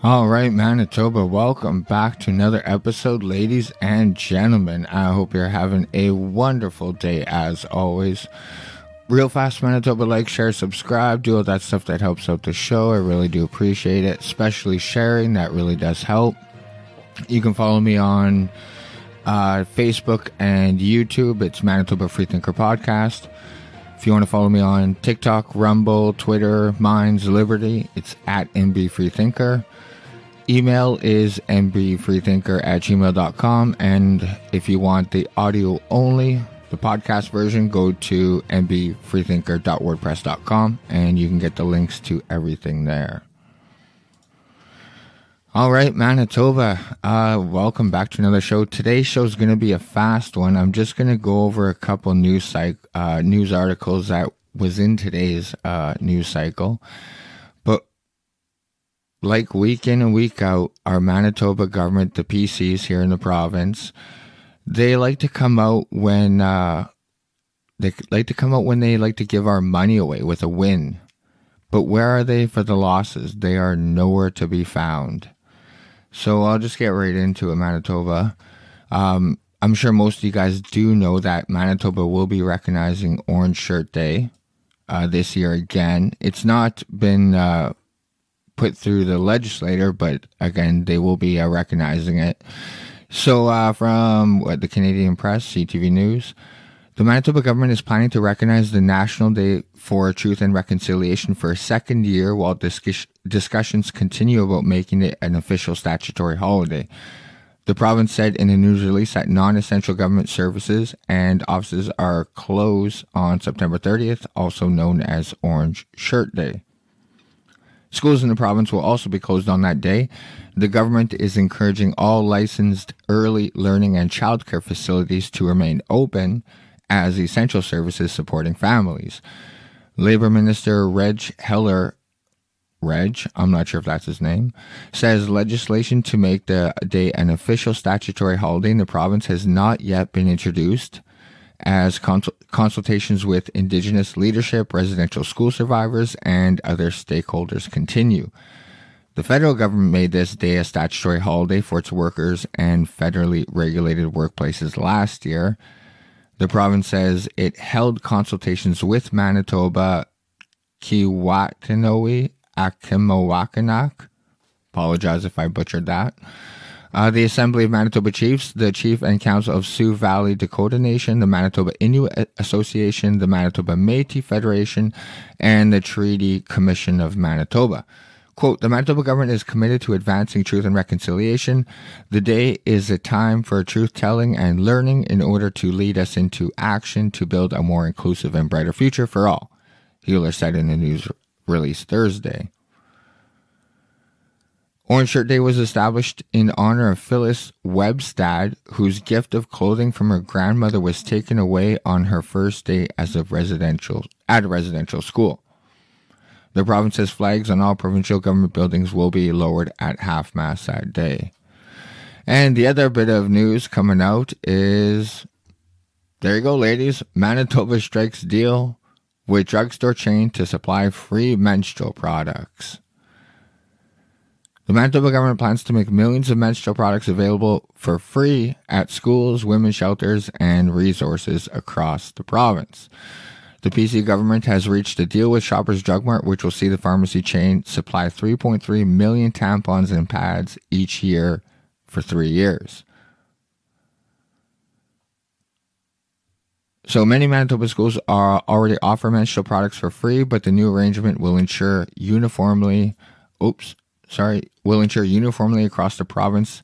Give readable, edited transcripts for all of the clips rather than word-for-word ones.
All right, Manitoba, welcome back to another episode, ladies and gentlemen. I hope you're having a wonderful day as always. Real fast, Manitoba, like, share, subscribe, do all that stuff that helps out the show. I really do appreciate it, especially sharing. That really does help. You can follow me on Facebook and YouTube. It's Manitoba Freethinker Podcast. If you want to follow me on TikTok, Rumble, Twitter, Minds, Liberty, it's at MB Freethinker. Email is mbfreethinker@gmail.com. And if you want the audio only, the podcast version, go to mbfreethinker.wordpress.com and you can get the links to everything there. All right, Manitoba, welcome back to another show. Today's show is going to be a fast one. I'm just going to go over a couple news articles that was in today's news cycle. But like week in and week out, our Manitoba government, the PCs here in the province, they like to come out when they like to give our money away with a win. But where are they for the losses? They are nowhere to be found. So I'll just get right into it, Manitoba. I'm sure most of you guys do know that Manitoba will be recognizing Orange Shirt Day this year again. It's not been put through the legislature, but again, they will be recognizing it. So from the Canadian Press, CTV News, the Manitoba government is planning to recognize the National Day for Truth and Reconciliation for a second year while discussions continue about making it an official statutory holiday. The province said in a news release that non-essential government services and offices are closed on September 30th, also known as Orange Shirt Day. Schools in the province will also be closed on that day. The government is encouraging all licensed early learning and childcare facilities to remain open as essential services supporting families. Labor Minister I'm not sure if that's his name, says legislation to make the day an official statutory holiday in the province has not yet been introduced, as consultations with Indigenous leadership, residential school survivors, and other stakeholders continue. The federal government made this day a statutory holiday for its workers and federally regulated workplaces last year. The province says it held consultations with Manitoba, Kiwatinowi, Akimawakanak. Apologize if I butchered that. The Assembly of Manitoba Chiefs, the Chief and Council of Sioux Valley Dakota Nation, the Manitoba Inuit Association, the Manitoba Métis Federation, and the Treaty Commission of Manitoba. Quote, the Manitoba government is committed to advancing truth and reconciliation. The day is a time for truth-telling and learning in order to lead us into action to build a more inclusive and brighter future for all, Hewler said in a news release Thursday. Orange Shirt Day was established in honor of Phyllis Webstad, whose gift of clothing from her grandmother was taken away on her first day at a residential school. The province's flags on all provincial government buildings will be lowered at half-mast that day. And the other bit of news coming out is, there you go, ladies, Manitoba strikes deal with drugstore chain to supply free menstrual products. The Manitoba government plans to make millions of menstrual products available for free at schools, women's shelters, and resources across the province. The PC government has reached a deal with Shoppers Drug Mart, which will see the pharmacy chain supply 3.3 million tampons and pads each year for 3 years. So many Manitoba schools already offer menstrual products for free, but the new arrangement will ensure uniformly across the province,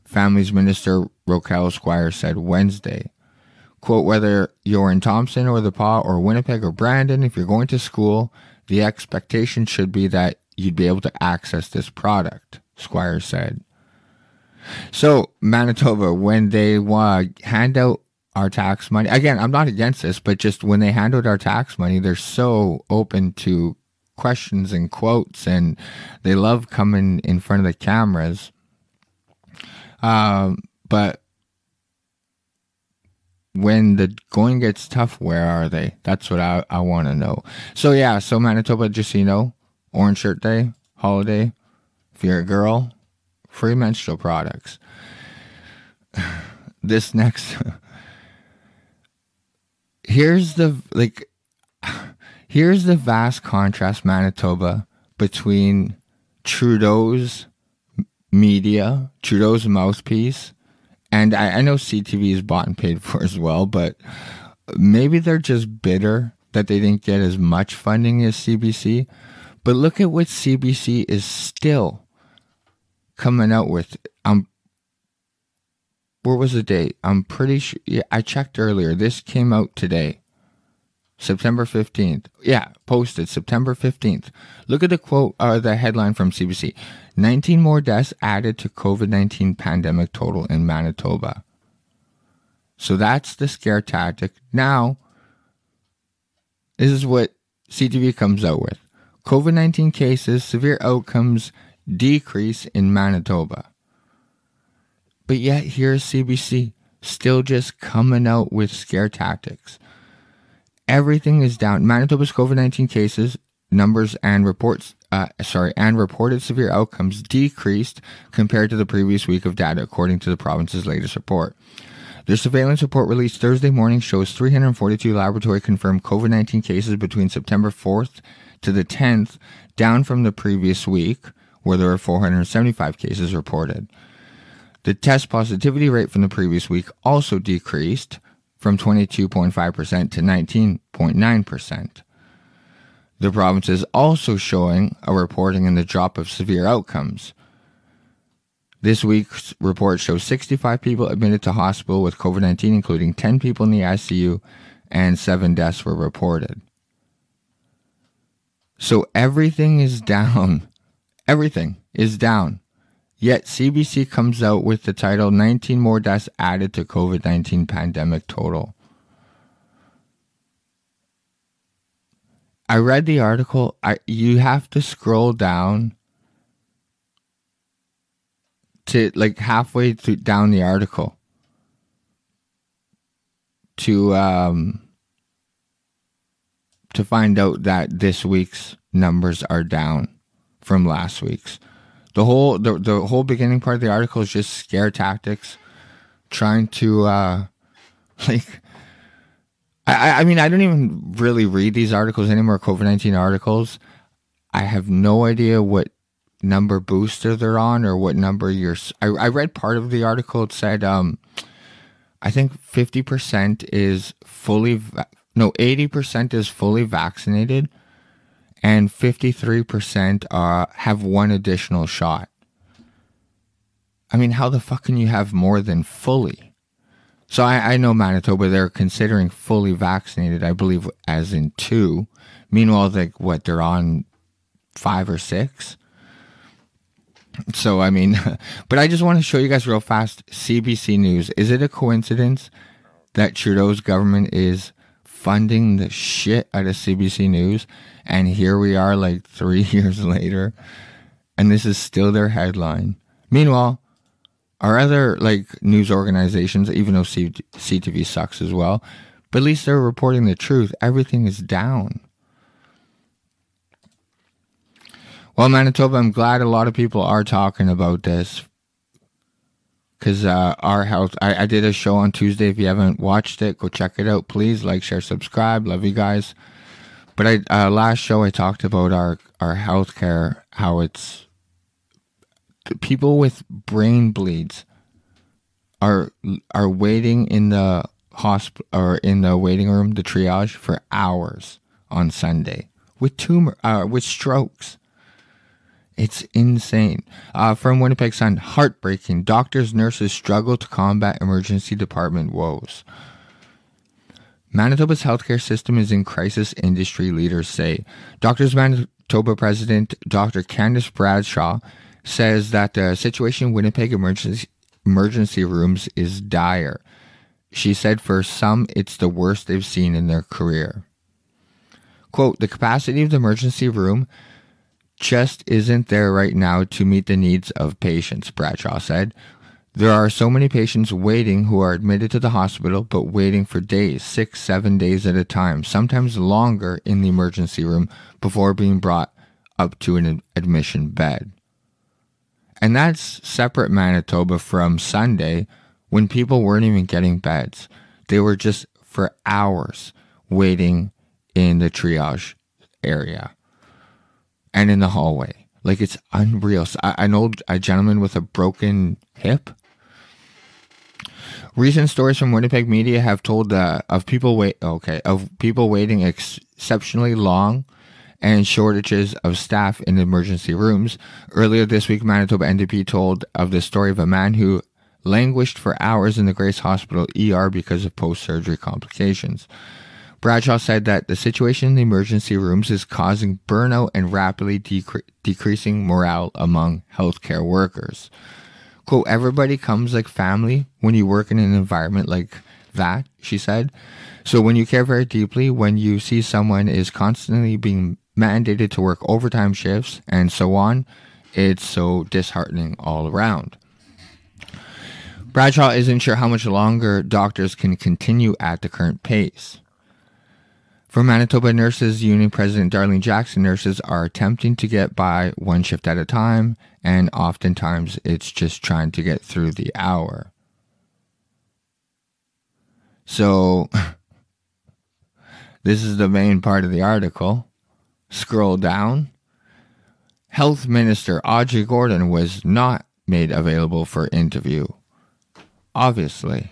Families Minister Roquel Squire said Wednesday. Quote, whether you're in Thompson or the Pas or Winnipeg or Brandon, if you're going to school, the expectation should be that you'd be able to access this product, Squire said. So, Manitoba, when they hand out our tax money, again, I'm not against this, but just when they hand out our tax money, they're so open to questions and quotes, and they love coming in front of the cameras. But when the going gets tough, where are they? That's what I want to know. So yeah, so Manitoba, just so you know, Orange Shirt Day, holiday, If you're a girl, free menstrual products. This next... Here's the vast contrast, Manitoba, between Trudeau's media, Trudeau's mouthpiece, and I know CTV is bought and paid for as well, but maybe they're just bitter that they didn't get as much funding as CBC. But look at what CBC is still coming out with. Where was the date? I'm pretty sure. Yeah, I checked earlier. This came out today, September 15th. Yeah, posted September 15th. Look at the quote, the headline from CBC. 19 more deaths added to COVID-19 pandemic total in Manitoba. So that's the scare tactic. Now, this is what CTV comes out with. COVID-19 cases, severe outcomes decrease in Manitoba. But yet here's CBC still just coming out with scare tactics. Everything is down. Manitoba's COVID-19 cases, numbers, and reported severe outcomes decreased compared to the previous week of data, according to the province's latest report. Their surveillance report released Thursday morning shows 342 laboratory-confirmed COVID-19 cases between September 4th to the 10th, down from the previous week, where there were 475 cases reported. The test positivity rate from the previous week also decreased from 22.5% to 19.9%. The province is also showing a reporting in the drop of severe outcomes. This week's report shows 65 people admitted to hospital with COVID-19, including 10 people in the ICU, and 7 deaths were reported. So everything is down. Everything is down. Yet CBC comes out with the title, 19 more deaths added to COVID-19 pandemic total. I read the article. You have to scroll down to like halfway down the article to find out that this week's numbers are down from last week's. The whole beginning part of the article is just scare tactics, trying to I mean, I don't even really read these articles anymore, COVID-19 articles. I have no idea what number booster they're on or what number I read part of the article. It said I think 50% is 80% is fully vaccinated, and 53% have one additional shot. I mean, how the fuck can you have more than fully? So I know Manitoba, they're considering fully vaccinated, I believe, as in 2. Meanwhile, they're on 5 or 6. So, I mean, but I just want to show you guys real fast, CBC News. Is it a coincidence that Trudeau's government is funding the shit out of CBC News? And here we are 3 years later, and this is still their headline. Meanwhile, our other news organizations, even though CTV sucks as well, but at least they're reporting the truth. Everything is down. Well, Manitoba, I'm glad a lot of people are talking about this, because our health, I did a show on Tuesday. If you haven't watched it, go check it out. Please like, share, subscribe. Love you guys. But last show I talked about our healthcare, how it's people with brain bleeds are waiting in the hospital or in the waiting room, the triage, for hours on Sunday with strokes. It's insane. From Winnipeg Sun, heartbreaking. Doctors, nurses struggle to combat emergency department woes. Manitoba's healthcare system is in crisis, industry leaders say. Doctors Manitoba President Dr. Candice Bradshaw says that the situation in Winnipeg emergency rooms is dire. She said for some, it's the worst they've seen in their career. Quote, the capacity of the emergency room just isn't there right now to meet the needs of patients, Bradshaw said. There are so many patients waiting who are admitted to the hospital, but waiting for days, 6-7 days at a time, sometimes longer in the emergency room before being brought up to an admission bed. And that's separate Manitoba from Sunday when people weren't even getting beds. They were just for hours waiting in the triage area and in the hallway. Like, it's unreal. So I know a gentleman with a broken hip. Recent stories from Winnipeg media have told of people waiting exceptionally long and shortages of staff in emergency rooms. Earlier this week, Manitoba NDP told of the story of a man who languished for hours in the Grace Hospital ER because of post-surgery complications. Bradshaw said that the situation in the emergency rooms is causing burnout and rapidly decreasing morale among healthcare workers. Quote, everybody comes like family when you work in an environment like that, she said. So when you care very deeply, when you see someone is constantly being mandated to work overtime shifts and so on, it's so disheartening all around. Bradshaw isn't sure how much longer doctors can continue at the current pace. For Manitoba Nurses Union President Darlene Jackson, nurses are attempting to get by one shift at a time, and oftentimes it's just trying to get through the hour. So, this is the main part of the article. Scroll down. Health Minister Audrey Gordon was not made available for interview. Obviously.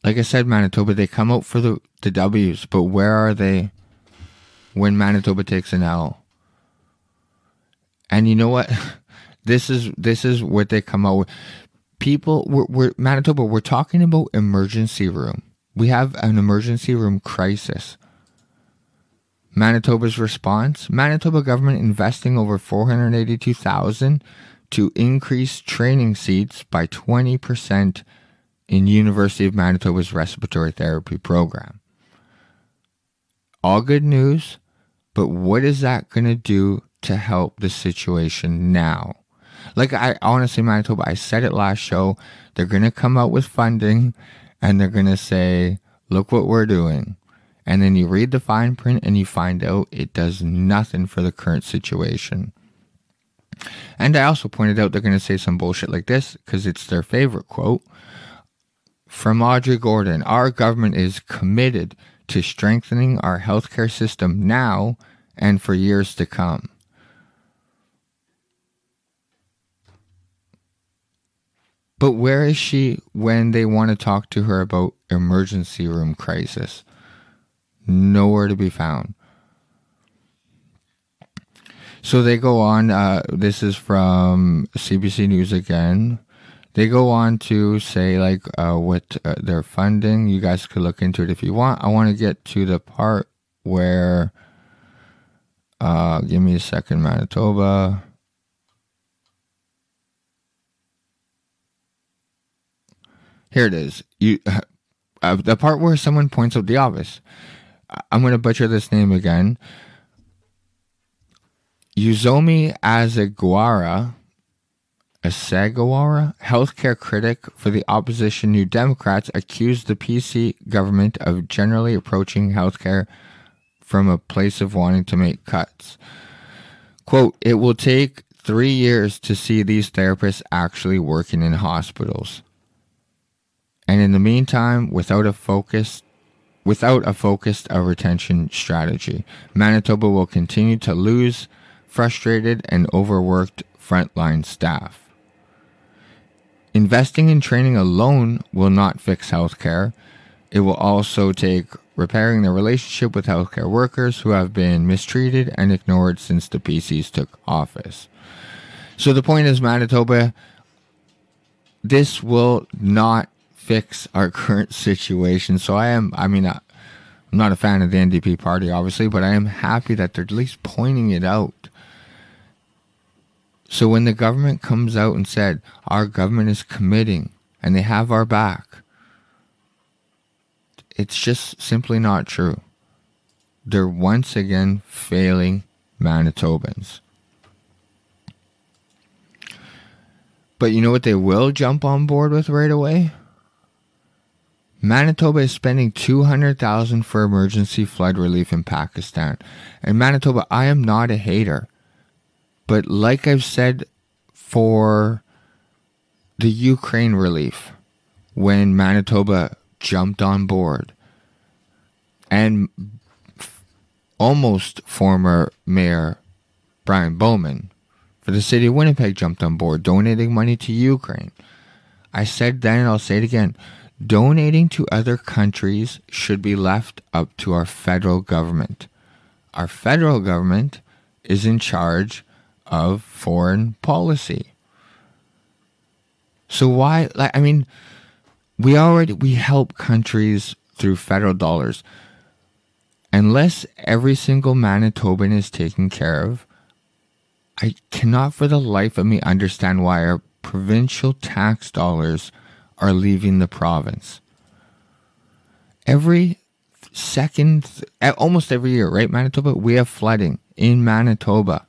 Like I said, Manitoba, they come out for the W's, but where are they when Manitoba takes an L? And you know what? This is what they come out with. People, we're Manitoba, we're talking about emergency room. We have an emergency room crisis. Manitoba's response? Manitoba government investing over $482,000 to increase training seats by 20% in University of Manitoba's respiratory therapy program. All good news, but what is that going to do to help the situation now? Like, I honestly, Manitoba, I said it last show, they're going to come out with funding and they're going to say, look what we're doing. And then you read the fine print and you find out it does nothing for the current situation. And I also pointed out they're going to say some bullshit like this because it's their favorite quote. From Audrey Gordon, our government is committed to strengthening our healthcare system now and for years to come. But where is she when they want to talk to her about emergency room crisis? Nowhere to be found. So they go on, this is from CBC News again. They go on to say like what their funding. You guys could look into it if you want. I want to get to the part where, give me a second, Manitoba. Here it is. The part where someone points out the obvious. I'm going to butcher this name again. Yuzomi Asagawara, healthcare critic for the opposition New Democrats, accused the PC government of generally approaching healthcare from a place of wanting to make cuts. Quote, it will take 3 years to see these therapists actually working in hospitals. And in the meantime, without a focused retention strategy, Manitoba will continue to lose frustrated and overworked frontline staff. Investing in training alone will not fix healthcare. It will also take repairing the relationship with healthcare workers who have been mistreated and ignored since the PCs took office. So the point is, Manitoba, this will not fix our current situation. So I'm not a fan of the NDP party, obviously, but I am happy that they're at least pointing it out. So when the government comes out and said, our government is committing and they have our back, it's just simply not true. They're once again failing Manitobans. But you know what they will jump on board with right away? Manitoba is spending $200,000 for emergency flood relief in Pakistan. And Manitoba, I am not a hater. But like I've said for the Ukraine relief, when Manitoba jumped on board, and almost former Mayor Brian Bowman for the city of Winnipeg jumped on board, donating money to Ukraine. I said then, and I'll say it again, donating to other countries should be left up to our federal government. Our federal government is in charge of foreign policy. So why, we help countries through federal dollars. Unless every single Manitoban is taken care of, I cannot for the life of me understand why our provincial tax dollars are leaving the province. Every second, almost every year, right, Manitoba, we have flooding in Manitoba.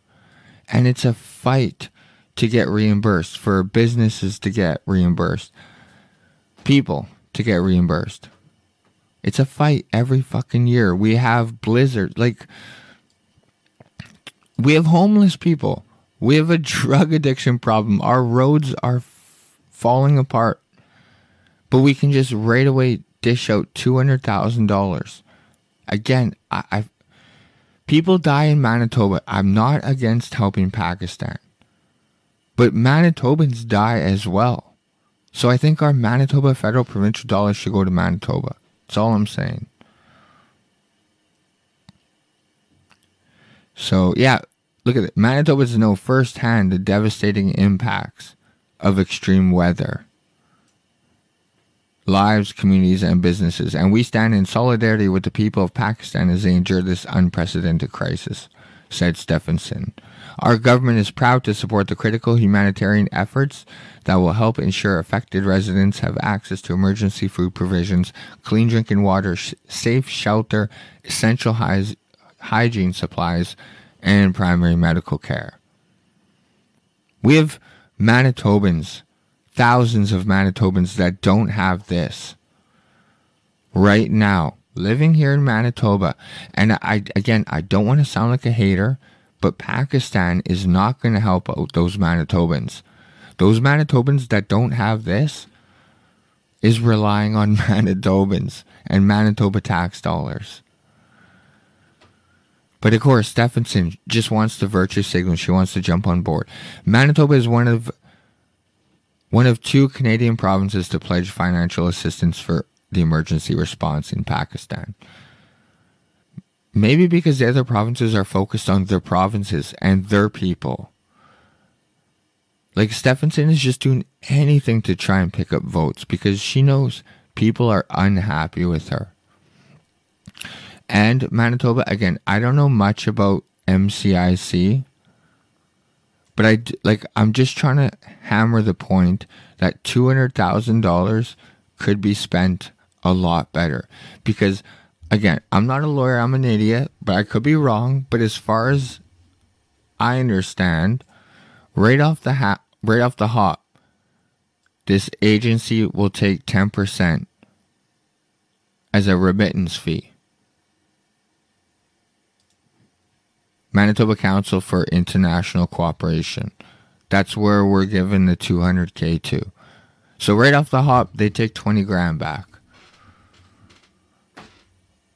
And it's a fight to get reimbursed, for businesses to get reimbursed, people to get reimbursed. It's a fight every fucking year. We have blizzards, we have homeless people. We have a drug addiction problem. Our roads are falling apart. But we can just right away dish out $200,000. Again, people die in Manitoba. I'm not against helping Pakistan. But Manitobans die as well. So I think our Manitoba federal provincial dollars should go to Manitoba. That's all I'm saying. So, yeah, look at it. Manitobans know firsthand the devastating impacts of extreme weather. Lives, communities, and businesses. And we stand in solidarity with the people of Pakistan as they endure this unprecedented crisis, said Stephenson. Our government is proud to support the critical humanitarian efforts that will help ensure affected residents have access to emergency food provisions, clean drinking water, safe shelter, essential hygiene supplies, and primary medical care. We have Manitobans, thousands of Manitobans that don't have this right now, living here in Manitoba. And I don't want to sound like a hater, but Pakistan is not going to help out those Manitobans. Those Manitobans that don't have this is relying on Manitobans and Manitoba tax dollars. But of course, Stephenson just wants the virtue signal. She wants to jump on board. Manitoba is one of two Canadian provinces to pledge financial assistance for the emergency response in Pakistan. Maybe because the other provinces are focused on their provinces and their people. Like, Stephenson is just doing anything to try and pick up votes because she knows people are unhappy with her. And Manitoba, again, I don't know much about MCIC, but I'm just trying to hammer the point that $200,000 could be spent a lot better. Because, again, I'm not a lawyer, I'm an idiot, but I could be wrong. But as far as I understand, right off the hop, this agency will take 10% as a remittance fee. Manitoba Council for International Cooperation. That's where we're given the $200K to. So right off the hop, they take 20 grand back.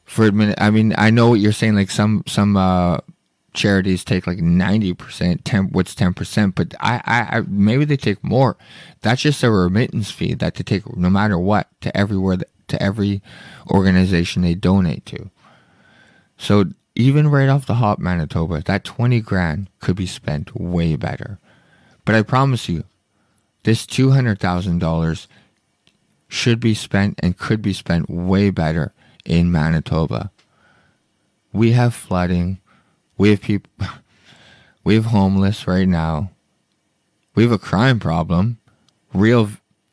For I mean, I know what you're saying. Like some charities take like 90%. What's 10%? But I maybe they take more. That's just a remittance fee that they take no matter what to every organization they donate to. So even right off the hop, Manitoba, that 20 grand could be spent way better. But I promise you, this $200,000 should be spent and could be spent way better in Manitoba. We have flooding. We have people. We have homeless right now. We have a crime problem. Real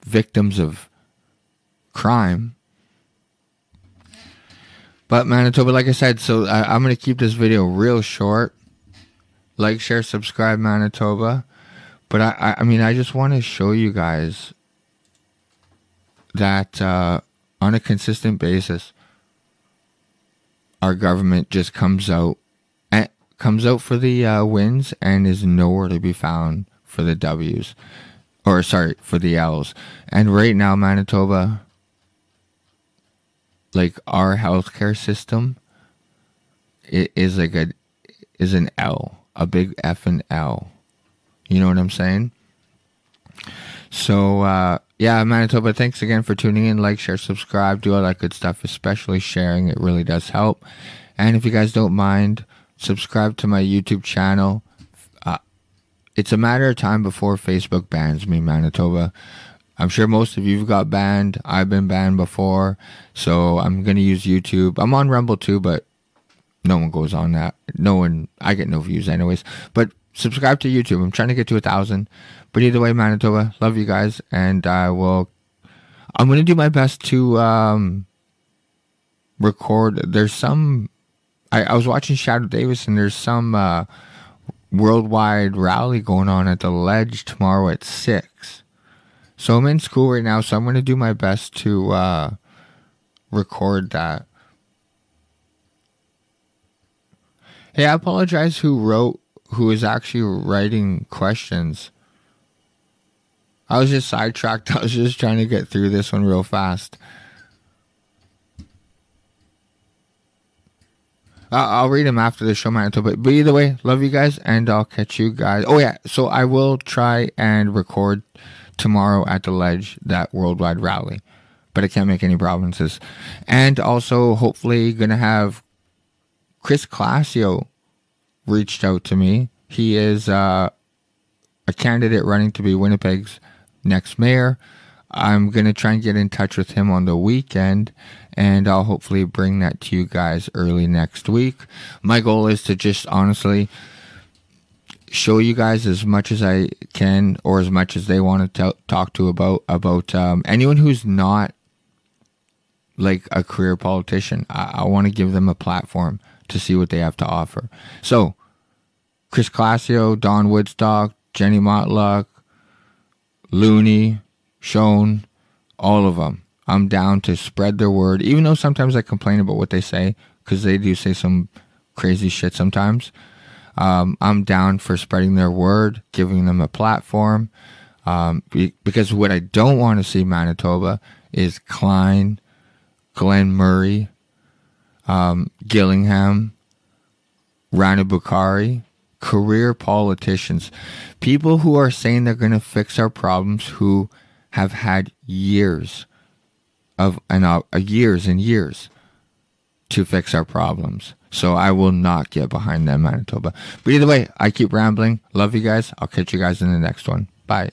victims of crime. But Manitoba, like I said, so I'm going to keep this video real short. Like, share, subscribe, Manitoba. But I mean, I just want to show you guys that on a consistent basis, our government just comes out comes out for the wins and is nowhere to be found for the W's. Or, sorry, for the L's. And right now, Manitoba, like, our healthcare system is like is an L. A big effing L. You know what I'm saying? So, yeah, Manitoba, thanks again for tuning in. Like, share, subscribe, do all that good stuff, especially sharing. It really does help. And if you guys don't mind, subscribe to my YouTube channel. It's a matter of time before Facebook bans me, Manitoba. I'm sure most of you've got banned. I've been banned before. So I'm going to use YouTube. I'm on Rumble too, but no one goes on that. I get no views anyways. But subscribe to YouTube. I'm trying to get to 1,000. But either way, Manitoba, love you guys. And I'm going to do my best to record. There's some, I was watching Shadow Davis, and there's some worldwide rally going on at the Ledge tomorrow at 6. So I'm in school right now, so I'm going to do my best to record that. Hey, I apologize who is actually writing questions. I was just sidetracked. I was just trying to get through this one real fast. I'll read them after the show, Manitoba. But either way, love you guys, and I'll catch you guys. Oh, yeah. So I will try and record tomorrow at the Ledge, that worldwide rally. But I can't make any promises. And also, hopefully, going to have Chris Classio reached out to me. He is a candidate running to be Winnipeg's next mayor. I'm going to try and get in touch with him on the weekend, and I'll hopefully bring that to you guys early next week. My goal is to just honestly show you guys as much as I can, or as much as they want to talk to about anyone who's not like a career politician. I want to give them a platform to see what they have to offer. So, Chris Classio, Don Woodstock, Jenny Motluck, Looney, Schoen, all of them. I'm down to spread their word, even though sometimes I complain about what they say, because they do say some crazy shit sometimes. I'm down for spreading their word, giving them a platform, because what I don't want to see, Manitoba, is Klein, Glenn Murray, Gillingham, Rana Bukhari, career politicians, people who are saying they're going to fix our problems, who have had years and years to fix our problems. So I will not get behind them, Manitoba. But either way, I keep rambling. Love you guys. I'll catch you guys in the next one. Bye.